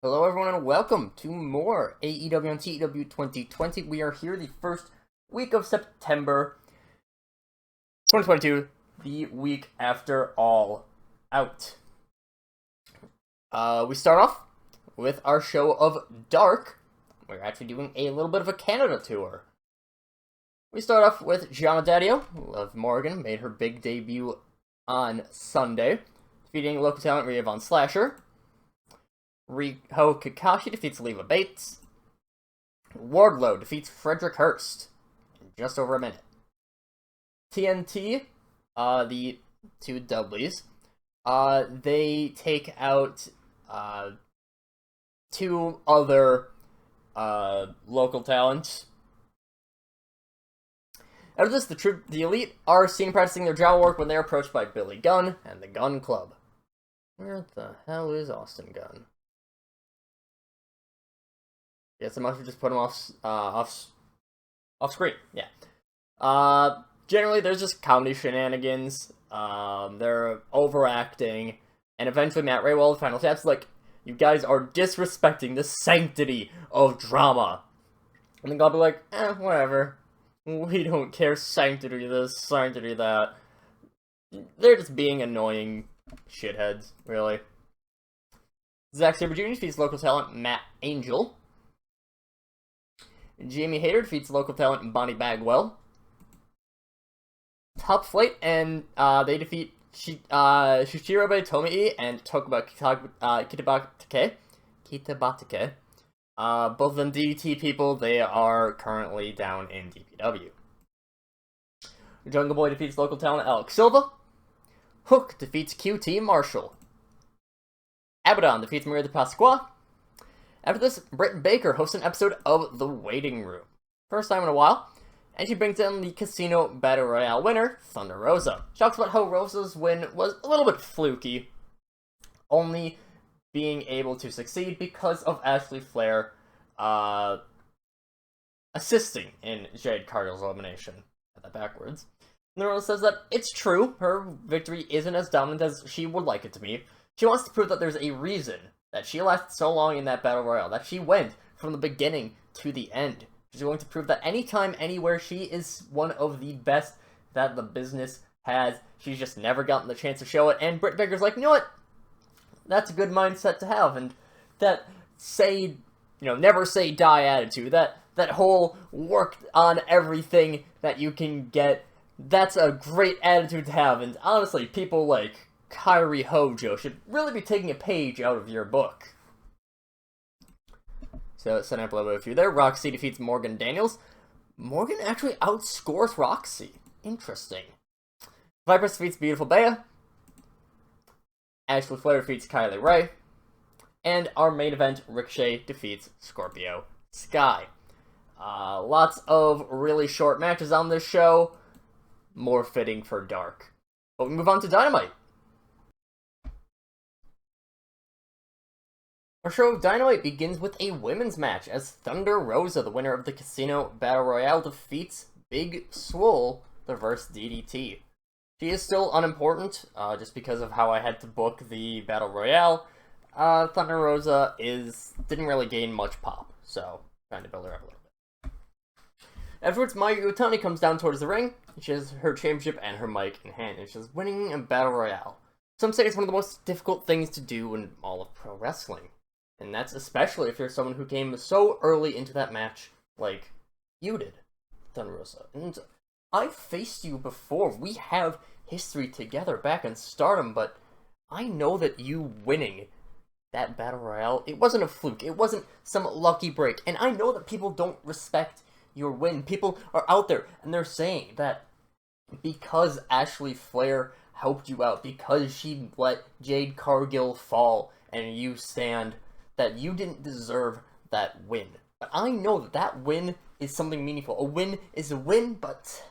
Hello everyone and welcome to more AEW and TEW 2020. We are here the first week of September 2022, the week after All Out. We start off with our show of Dark. We're actually doing a little bit of a Canada tour. We start off with Gianna Daddio, Liv Morgan, made her big debut on Sunday, defeating local talent Rhea Von Slasher. Riho Kakashi defeats Leva Bates. Wardlow defeats Frederick Hurst in just over a minute. TNT, the two Dudleys, they take out two other local talents. Out of this, the Elite are seen practicing their jaw work when they're approached by Billy Gunn and the Gunn Club. Where the hell is Austin Gunn? Yes, I must have just put him off screen. Yeah. Generally, there's just comedy shenanigans. They're overacting, and eventually Matt Raywell, the final tap's like, "You guys are disrespecting the sanctity of drama." And then God be like, whatever. We don't care. Sanctity this, sanctity that. They're just being annoying shitheads, really. Zack Sabre Jr. defeats local talent Matt Angel. Jamie Hayter defeats local talent Bonnie Bagwell. Top Flight, and they defeat Shishirobe Tomoe and Tokuba Kitabatake. Both of them DDT people. They are currently down in DPW. Jungle Boy defeats local talent Alex Silva. Hook defeats QT Marshall. Abaddon defeats Maria de Pasqua. After this, Britt Baker hosts an episode of The Waiting Room. First time in a while. And she brings in the Casino Battle Royale winner, Thunder Rosa. She talks about how Rosa's win was a little bit fluky, only being able to succeed because of Ashley Flair assisting in Jade Cargill's elimination. Got that backwards. And Rosa says that it's true, her victory isn't as dominant as she would like it to be. She wants to prove that there's a reason that she lasted so long in that Battle Royale, that she went from the beginning to the end. She's going to prove that anytime, anywhere, she is one of the best that the business has. She's just never gotten the chance to show it, and Britt Baker's like, you know what? That's a good mindset to have, and that never say die attitude, that whole work on everything that you can get, that's a great attitude to have, and honestly, people like Kairi Hojo should really be taking a page out of your book. So, setting up a little bit of you there. Roxy defeats Morgan Daniels. Morgan actually outscores Roxy. Interesting. Vipress defeats Beautiful Bea. Ashley Flair defeats Kylie Ray. And our main event, Ricochet defeats Scorpio Sky. Lots of really short matches on this show. More fitting for Dark. But we move on to Dynamite. Our show Dynamite begins with a women's match as Thunder Rosa, the winner of the Casino Battle Royale, defeats Big Swole, the Reverse DDT. She is still unimportant, just because of how I had to book the Battle Royale. Thunder Rosa didn't really gain much pop, so trying to build her up a little bit. Afterwards, Mayu Iwatani comes down towards the ring. She has her championship and her mic in hand, and she's winning a Battle Royale. Some say it's one of the most difficult things to do in all of pro wrestling. And that's especially if you're someone who came so early into that match, like you did, Thunder Rosa. And I faced you before. We have history together back in Stardom, but I know that you winning that Battle Royale, it wasn't a fluke. It wasn't some lucky break. And I know that people don't respect your win. People are out there, and they're saying that because Ashley Flair helped you out, because she let Jade Cargill fall, and you stand, that you didn't deserve that win. But I know that that win is something meaningful. A win is a win, but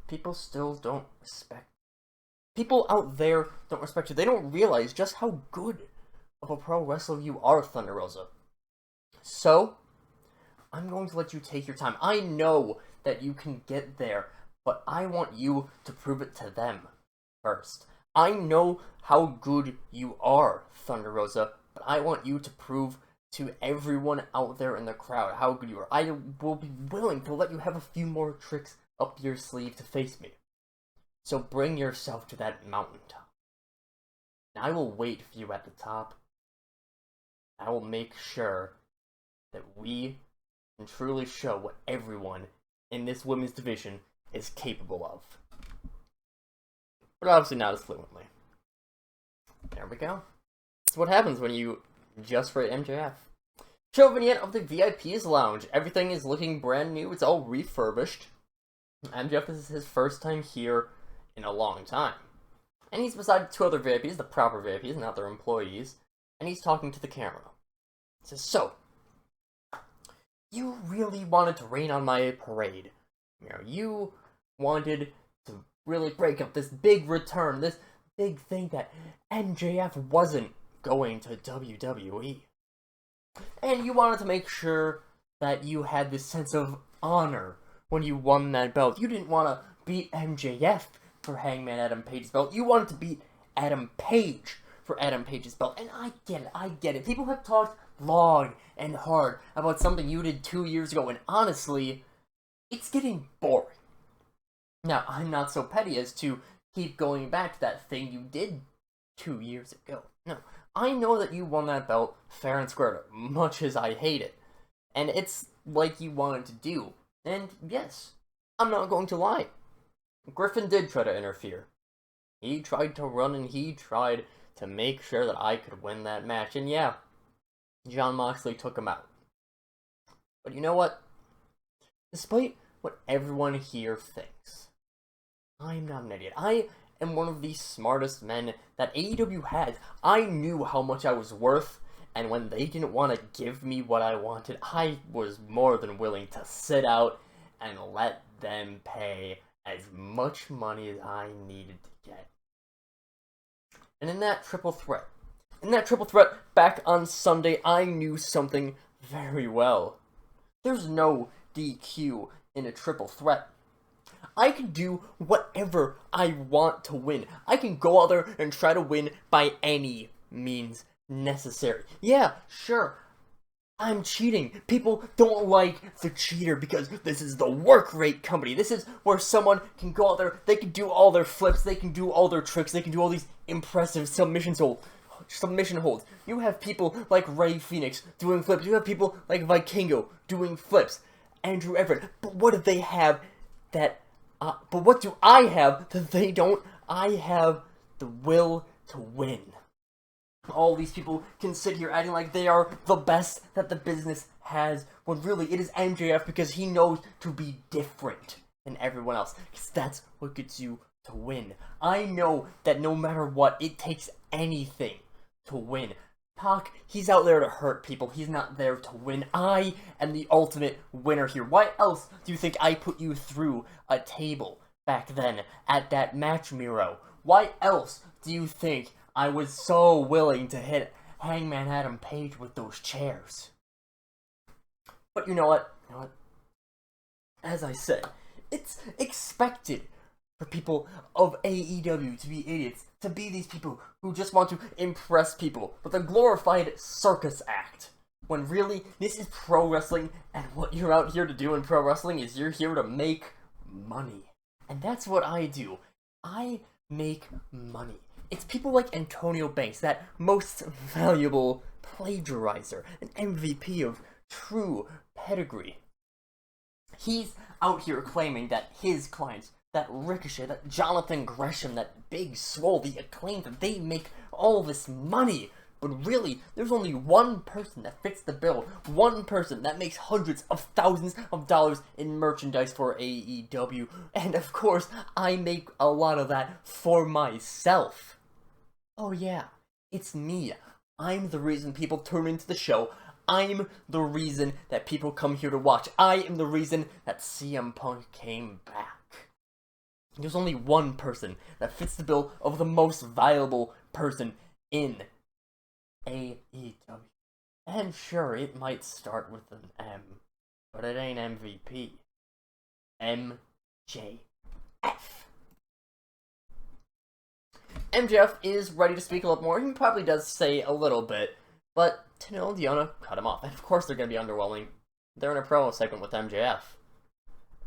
people still don't respect. People out there don't respect you. They don't realize just how good of a pro wrestler you are, Thunder Rosa. So, I'm going to let you take your time. I know that you can get there, but I want you to prove it to them first. I know how good you are, Thunder Rosa, but I want you to prove to everyone out there in the crowd how good you are. I will be willing to let you have a few more tricks up your sleeve to face me. So bring yourself to that mountaintop. And I will wait for you at the top. I will make sure that we can truly show what everyone in this women's division is capable of. But obviously not as fluently. There we go. That's what happens when you just write MJF. Show vignette of the VIP's lounge. Everything is looking brand new. It's all refurbished. MJF, this is his first time here in a long time. And he's beside two other VIPs, the proper VIPs, not their employees. And he's talking to the camera. He says, so, you really wanted to rain on my parade. You know, you wanted to really break up this big return, this big thing that MJF wasn't going to WWE. And you wanted to make sure that you had this sense of honor when you won that belt. You didn't want to beat MJF for Hangman Adam Page's belt. You wanted to beat Adam Page for Adam Page's belt. And I get it. People have talked long and hard about something you did 2 years ago, and honestly, it's getting boring. Now, I'm not so petty as to keep going back to that thing you did 2 years ago. No, I know that you won that belt fair and square, much as I hate it. And it's like you wanted to do. And yes, I'm not going to lie. Griffin did try to interfere. He tried to run and he tried to make sure that I could win that match. And yeah, Jon Moxley took him out. But you know what? Despite what everyone here thinks, I'm not an idiot. I am one of the smartest men that AEW has. I knew how much I was worth, and when they didn't want to give me what I wanted, I was more than willing to sit out and let them pay as much money as I needed to get. And in that triple threat back on Sunday, I knew something very well. There's no DQ in a triple threat. I can do whatever I want to win. I can go out there and try to win by any means necessary. Yeah, sure, I'm cheating. People don't like the cheater because this is the work rate company. This is where someone can go out there, they can do all their flips, they can do all their tricks, they can do all these impressive submission holds. You have people like Rey Fenix doing flips. You have people like Vikingo doing flips. Andrew Everett. But what do they have that... but what do I have that they don't? I have the will to win. All these people can sit here acting like they are the best that the business has, when really it is MJF because he knows to be different than everyone else. Because that's what gets you to win. I know that no matter what, it takes anything to win. Pac, he's out there to hurt people. He's not there to win. I am the ultimate winner here. Why else do you think I put you through a table back then at that match, Miro? Why else do you think I was so willing to hit Hangman Adam Page with those chairs? But you know what? As I said, it's expected for people of AEW to be idiots, to be these people who just want to impress people with a glorified circus act. When really, this is pro wrestling, and what you're out here to do in pro wrestling is you're here to make money. And that's what I do. I make money. It's people like Antonio Banks, that most valuable plagiarizer, an MVP of true pedigree. He's out here claiming that his clients, that Ricochet, that Jonathan Gresham, that Big Swole, the Acclaimed, that they make all this money. But really, there's only one person that fits the bill. One person that makes hundreds of thousands of dollars in merchandise for AEW. And of course, I make a lot of that for myself. Oh yeah, it's me. I'm the reason people tune into the show. I'm the reason that people come here to watch. I am the reason that CM Punk came back. There's only one person that fits the bill of the most valuable person in AEW. And sure, it might start with an M, but it ain't MVP. MJF. MJF is ready to speak a lot more. He probably does say a little bit But Tenille and Deonna cut him off. And of course they're going to be underwhelming. They're in a promo segment with MJF.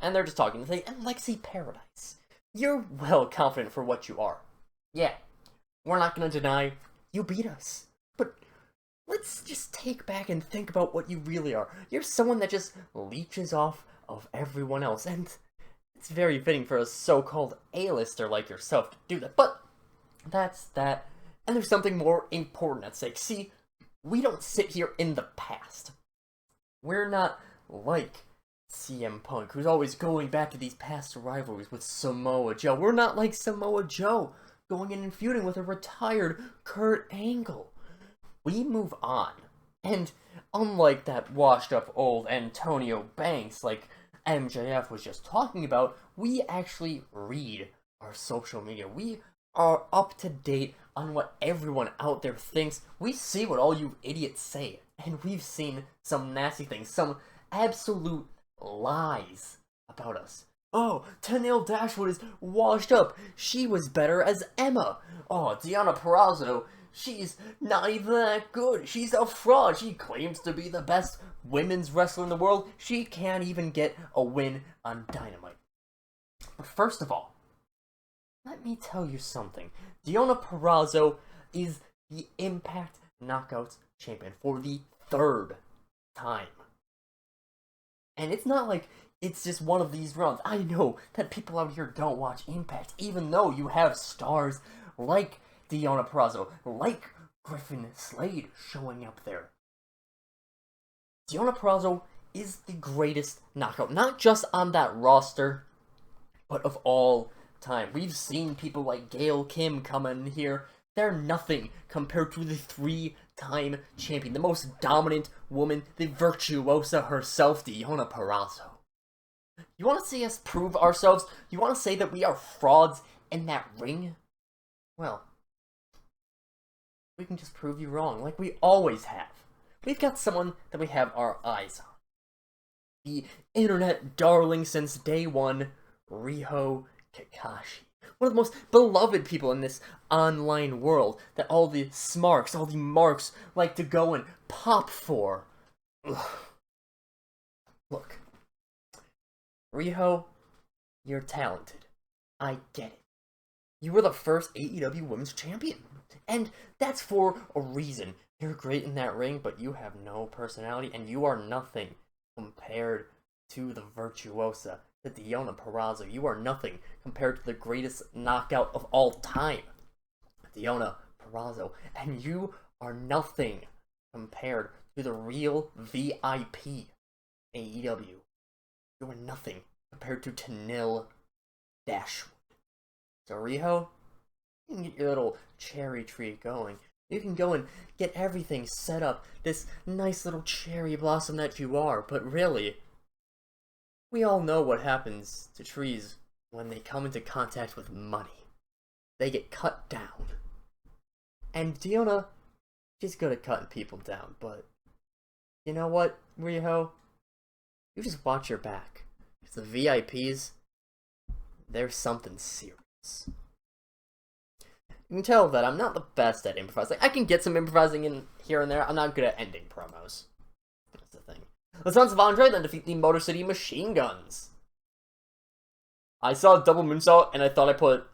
And they're just talking. And Lexi Paradise, you're well confident for what you are. Yeah, we're not going to deny you beat us. But let's just take back and think about what you really are. You're someone that just leeches off of everyone else. And it's very fitting for a so-called A-lister like yourself to do that. But that's that. And there's something more important at stake. See, we don't sit here in the past. We're not like CM Punk, who's always going back to these past rivalries with Samoa Joe. We're not like Samoa Joe, going in and feuding with a retired Kurt Angle. We move on. And unlike that washed-up old Antonio Banks, like MJF was just talking about, we actually read our social media. We are up to date on what everyone out there thinks. We see what all you idiots say, and we've seen some nasty things, some absolute lies about us. Oh, Tenille Dashwood is washed up. She was better as Emma. Oh, Deonna Purrazzo, she's not even that good. She's a fraud. She claims to be the best women's wrestler in the world. She can't even get a win on Dynamite. But first of all, let me tell you something. Deonna Purrazzo is the Impact Knockouts champion for the 3rd time. And it's not like it's just one of these runs. I know that people out here don't watch Impact, even though you have stars like Deonna Purrazzo, like Griffin Slade showing up there. Deonna Purrazzo is the greatest knockout, not just on that roster, but of all time. We've seen people like Gail Kim come in here. They're nothing compared to the 3-time champion, the most dominant woman, the virtuosa herself, Deonna Purrazzo. You want to see us prove ourselves? You want to say that we are frauds in that ring? Well, we can just prove you wrong, like we always have. We've got someone that we have our eyes on. The internet darling since day one, Riho Kakashi. One of the most beloved people in this online world that all the smarks, all the marks like to go and pop for. Ugh. Look, Riho, you're talented. I get it. You were the first AEW Women's Champion. And that's for a reason. You're great in that ring, but you have no personality, and you are nothing compared to the virtuosa, the Deonna Purrazzo. You are nothing compared to the greatest knockout of all time, Deonna Purrazzo. And you are nothing compared to the real VIP AEW. You are nothing compared to Tenille Dashwood. So Riho, you can get your little cherry tree going. You can go and get everything set up, this nice little cherry blossom that you are, but really, we all know what happens to trees when they come into contact with money. They get cut down. And Deonna, she's good at cutting people down, but you know what, Riho? You just watch your back. Because the VIPs, they're something serious. You can tell that I'm not the best at improvising. I can get some improvising in here and there. I'm not good at ending promos. That's the thing. The Sons of Andre then defeat the Motor City Machine Guns. I saw a double moonsault and I thought I put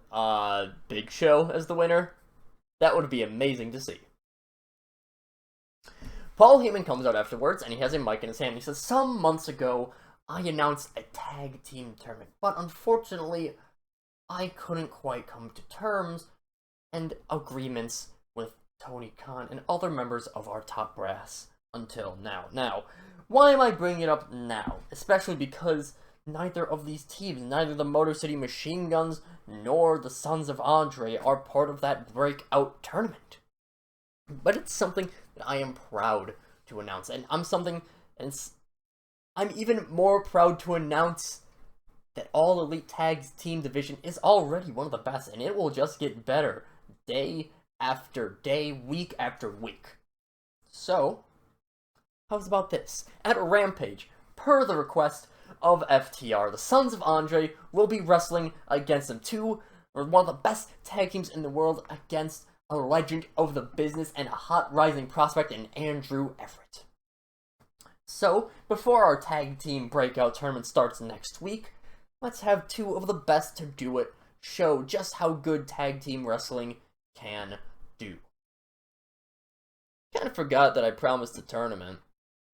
Big Show as the winner. That would be amazing to see. Paul Heyman comes out afterwards and he has a mic in his hand. He says, "Some months ago, I announced a tag team tournament, but unfortunately, I couldn't quite come to terms and agreements with Tony Khan and other members of our top brass until now. Now, why am I bringing it up now? Especially because neither of these teams, neither the Motor City Machine Guns nor the Sons of Andre are part of that breakout tournament. But it's something that I am proud to announce, and I'm even more proud to announce that All Elite Tag Team Division is already one of the best, and it will just get better day after day, week after week. So, how's about this? At Rampage, per the request of FTR, the Sons of Andre will be wrestling against them. One of the best tag teams in the world against a legend of the business and a hot rising prospect in Andrew Everett. So, before our tag team breakout tournament starts next week, let's have two of the best to do it show just how good tag team wrestling can do. Kind of forgot that I promised a tournament.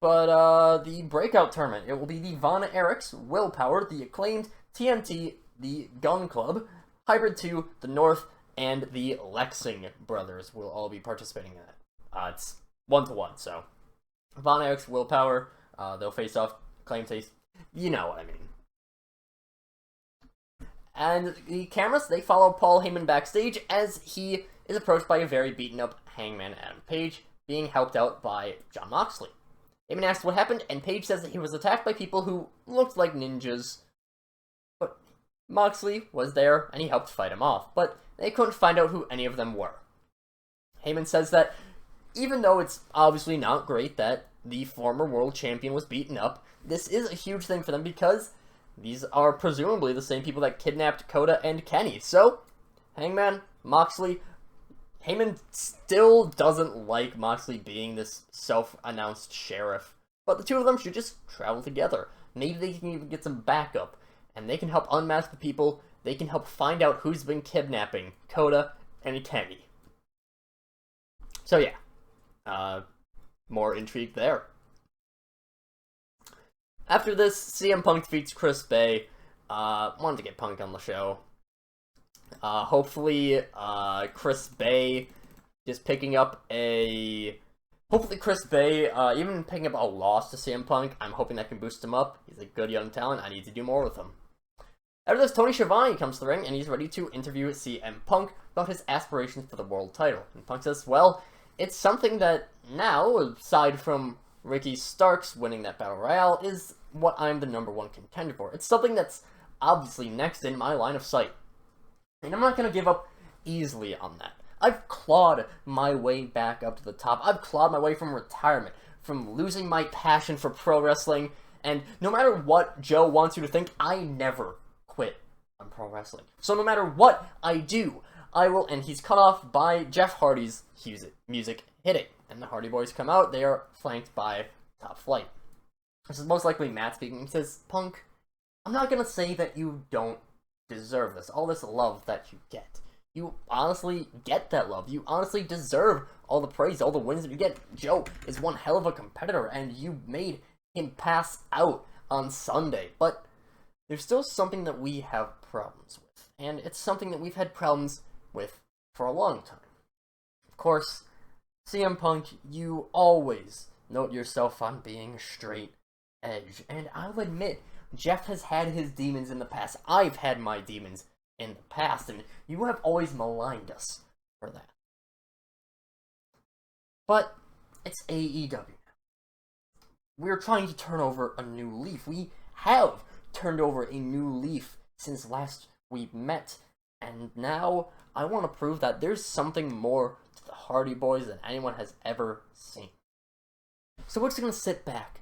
But, the breakout tournament, it will be the Von Erichs, Willpower, the Acclaimed, TNT, the Gun Club, Hybrid 2, the North, and the Lexing brothers will all be participating in it. It's 1-to-1, so Von Erichs, Willpower, they'll face off, Acclaimed face, you know what I mean. And the cameras, they follow Paul Heyman backstage as he is approached by a very beaten up Hangman Adam Page, being helped out by Jon Moxley. Heyman asks what happened, and Page says that he was attacked by people who looked like ninjas. But Moxley was there, and he helped fight him off, but they couldn't find out who any of them were. Heyman says that even though it's obviously not great that the former world champion was beaten up, this is a huge thing for them because these are presumably the same people that kidnapped Kota and Kenny. So, Hangman, Moxley, Heyman still doesn't like Moxley being this self-announced sheriff, but the two of them should just travel together. Maybe they can even get some backup, and they can help unmask the people, they can help find out who's been kidnapping Kota and Kenny. So yeah, more intrigue there. After this, CM Punk defeats Chris Bay. Wanted to get Punk on the show. Hopefully, Chris Bay just picking up a... Hopefully Chris Bay, even picking up a loss to CM Punk, I'm hoping that can boost him up. He's a good young talent. I need to do more with him. After this, Tony Schiavone comes to the ring, and he's ready to interview CM Punk about his aspirations for the world title. And Punk says, well, it's something that now, aside from Ricky Starks winning that Battle Royale, is what I'm the #1 contender for. It's something that's obviously next in my line of sight. And I'm not going to give up easily on that. I've clawed my way back up to the top. I've clawed my way from retirement, from losing my passion for pro wrestling, and no matter what Joe wants you to think, I never quit on pro wrestling. So no matter what I do, I will, and he's cut off by Jeff Hardy's music hitting. And the Hardy Boys come out, they are flanked by Top Flight. This is most likely Matt speaking. He says, Punk, I'm not going to say that you don't deserve this, all this love that you get. You honestly get that love. You honestly deserve all the praise, all the wins that you get. Joe is one hell of a competitor, and you made him pass out on Sunday. But there's still something that we have problems with, and it's something that we've had problems with for a long time. Of course, CM Punk, you always note yourself on being straight edge, and I'll admit, Jeff has had his demons in the past. I've had my demons in the past, and you have always maligned us for that. But it's AEW now. We're trying to turn over a new leaf. We have turned over a new leaf since last we met, and now I want to prove that there's something more to the Hardy Boys than anyone has ever seen. So we're just gonna sit back,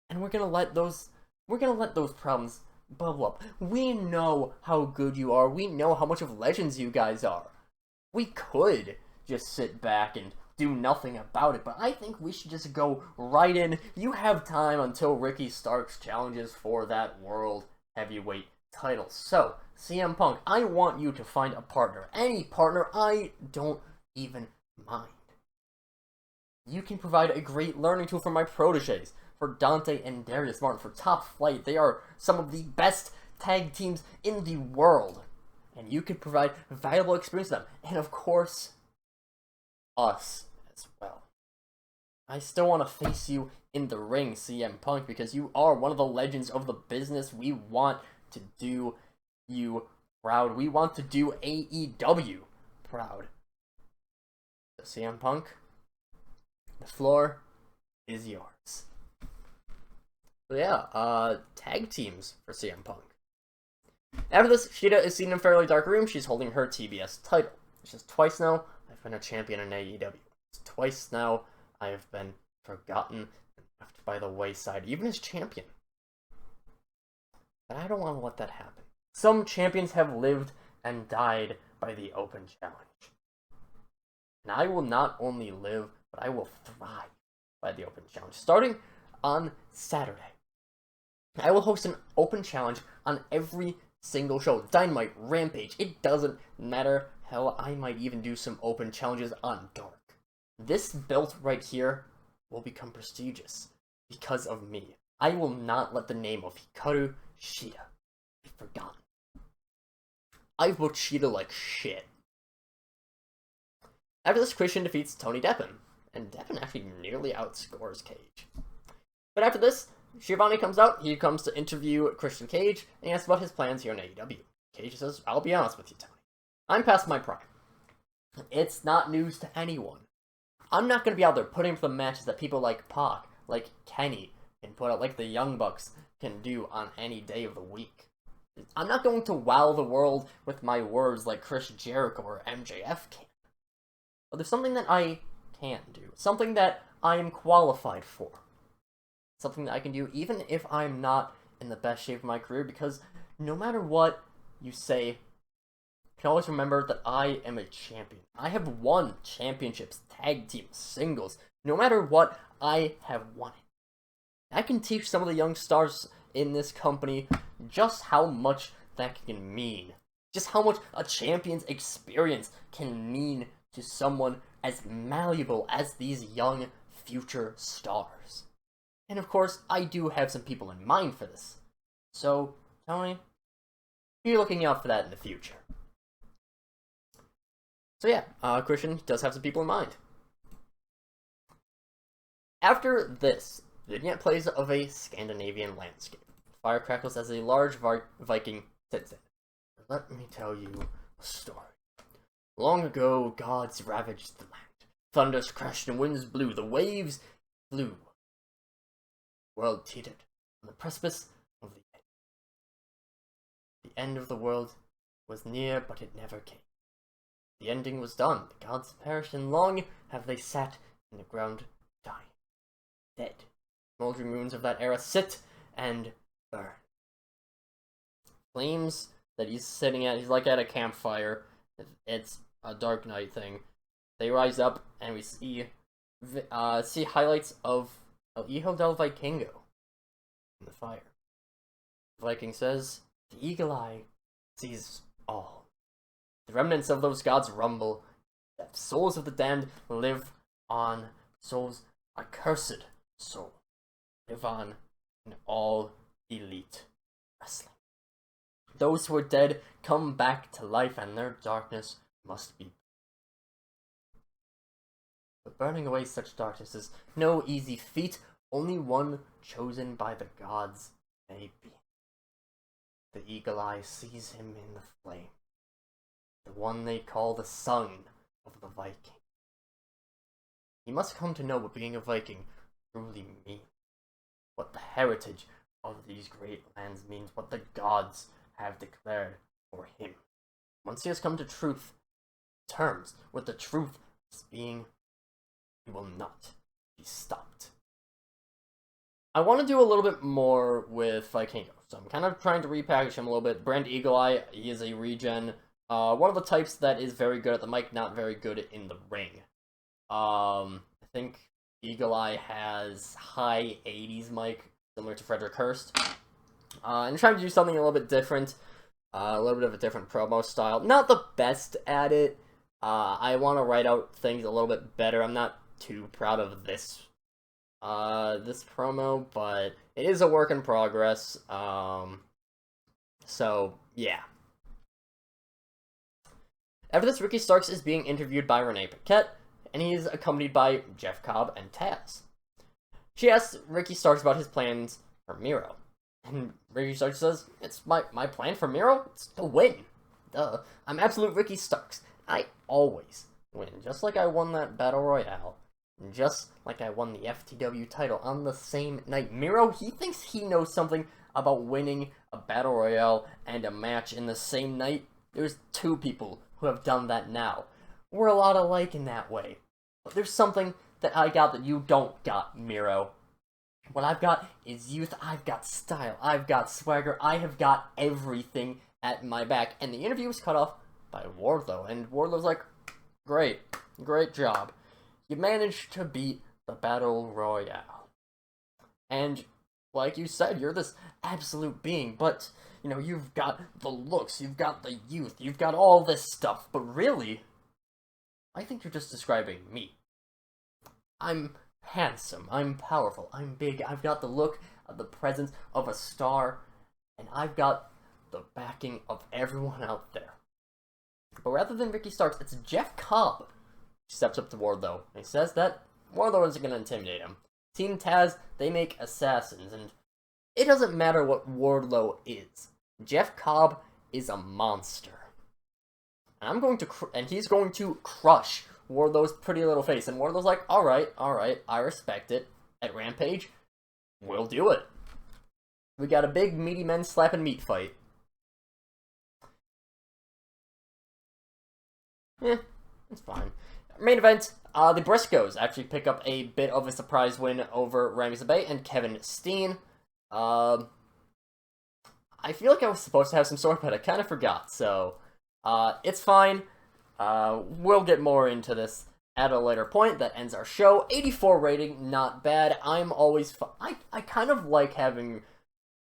and we're gonna let those problems bubble up. We know how good you are. We know how much of legends you guys are. We could just sit back and do nothing about it, but I think we should just go right in. You have time until Ricky Starks challenges for that World Heavyweight title. So, CM Punk, I want you to find a partner. Any partner, I don't even mind. You can provide a great learning tool for my proteges, for Dante and Darius Martin, for Top Flight. They are some of the best tag teams in the world. And you can provide valuable experience to them. And of course, us as well. I still want to face you in the ring, CM Punk, because you are one of the legends of the business. We want to do you proud. We want to do AEW proud. So CM Punk, the floor is yours. So yeah, tag teams for CM Punk. After this, Shida is seen in a fairly dark room. She's holding her TBS title. It's just twice now I've been a champion in AEW. It's twice now I have been forgotten and left by the wayside, even as champion. But I don't want to let that happen. Some champions have lived and died by the open challenge. And I will not only live, but I will thrive by the Open Challenge. Starting on Saturday, I will host an Open Challenge on every single show. Dynamite, Rampage, it doesn't matter. Hell, I might even do some Open Challenges on Dark. This belt right here will become prestigious because of me. I will not let the name of Hikaru Shida be forgotten. I've booked Shida like shit. After this, Christian defeats Tony Deppen, and Deppen actually nearly outscores Cage. But after this, Schiavone comes out, he comes to interview Christian Cage, and he asks about his plans here in AEW. Cage says, I'll be honest with you, Tony. I'm past my prime. It's not news to anyone. I'm not going to be out there putting up the matches that people like Pac, like Kenny, can put out, like the Young Bucks can do on any day of the week. I'm not going to wow the world with my words like Chris Jericho or MJF can. But there's something that I can do. Something that I am qualified for. Something that I can do even if I'm not in the best shape of my career, because no matter what you say, you can always remember that I am a champion. I have won championships, tag team, singles. No matter what, I have won it. I can teach some of the young stars in this company just how much that can mean. Just how much a champion's experience can mean to someone as malleable as these young future stars. And of course, I do have some people in mind for this. So, Tony, be looking out for that in the future. So yeah, Christian does have some people in mind. After this, vignette plays of a Scandinavian landscape. Fire crackles as a large Viking sits in. Let me tell you a story. Long ago, gods ravaged the land. Thunders crashed and winds blew. The waves flew. The world teetered on the precipice of the end. The end of the world was near, but it never came. The ending was done. The gods perished, and long have they sat in the ground, dying, dead. Smoldering ruins of that era sit and burn. Flames that he's sitting at, he's like at a campfire. It's a Dark Knight thing. They rise up, and we see highlights of El Hijo del Vikingo in the fire. The Viking says, "The eagle eye sees all. The remnants of those gods rumble. The souls of the damned live on. Souls, accursed soul, live on in all elite wrestling. Those who are dead come back to life, and their darkness must be." But burning away such darkness is no easy feat. Only one chosen by the gods may be. The eagle eye sees him in the flame. The one they call the son of the Viking. He must come to know what being a Viking truly means. What the heritage of these great lands means. What the gods have declared for him. Once he has come to terms with the truth as being, he will not be stopped. I want to do a little bit more with Vikingo, so I'm kind of trying to repackage him a little bit. Brand Eagle Eye, he is a regen. One of the types that is very good at the mic, not very good in the ring. I think Eagle Eye has high 80s mic, similar to Frederick Hurst. And trying to do something a little bit different. A little bit of a different promo style. Not the best at it. I want to write out things a little bit better. I'm not too proud of this promo, but it is a work in progress. So, yeah. After this, Ricky Starks is being interviewed by Renee Paquette, and he is accompanied by Jeff Cobb and Taz. She asks Ricky Starks about his plans for Miro. And Ricky Starks says, "It's my plan for Miro? It's to win. Duh. I'm absolute Ricky Starks. I always win. Just like I won that Battle Royale. And just like I won the FTW title on the same night. Miro, he thinks he knows something about winning a Battle Royale and a match in the same night. There's 2 people who have done that now. We're a lot alike in that way. But there's something that I got that you don't got, Miro. What I've got is youth, I've got style, I've got swagger, I have got everything at my back." And the interview was cut off by Wardlow, and Wardlow's like, Great. Great job. You managed to beat the Battle Royale. And, like you said, you're this absolute being, but, you know, you've got the looks, you've got the youth, you've got all this stuff, but really, I think you're just describing me. I'm handsome, I'm powerful, I'm big, I've got the look, the presence of a star, and I've got the backing of everyone out there. But rather than Ricky Starks, it's Jeff Cobb who steps up to Wardlow, and he says that Wardlow isn't going to intimidate him. Team Taz, they make assassins, and it doesn't matter what Wardlow is. Jeff Cobb is a monster. And he's going to crush Wardlow's pretty little face. And Wardlow's like, alright, I respect it. At Rampage, we'll do it. We got a big meaty men slapping meat fight. It's fine. Main event, the Briscoes actually pick up a bit of a surprise win over Rami Zabay and Kevin Steen. I feel like I was supposed to have some sort, but I kind of forgot, so it's fine. We'll get more into this at a later point. That ends our show. 84 rating, not bad. I'm always I kind of like having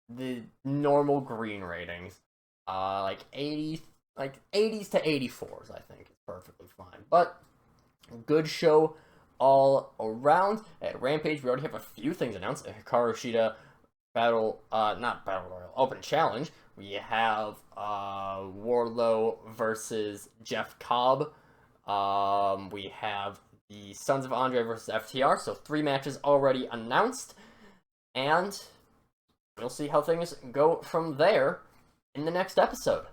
the normal green ratings. Like 80s to 84s, I think is perfectly fine. But good show all around. At Rampage, we already have a few things announced. Hikaru Shida not Battle Royal, Open Challenge. We have Wardlow versus Jeff Cobb. We have the Sons of Andre versus FTR. So 3 matches already announced. And we'll see how things go from there in the next episode.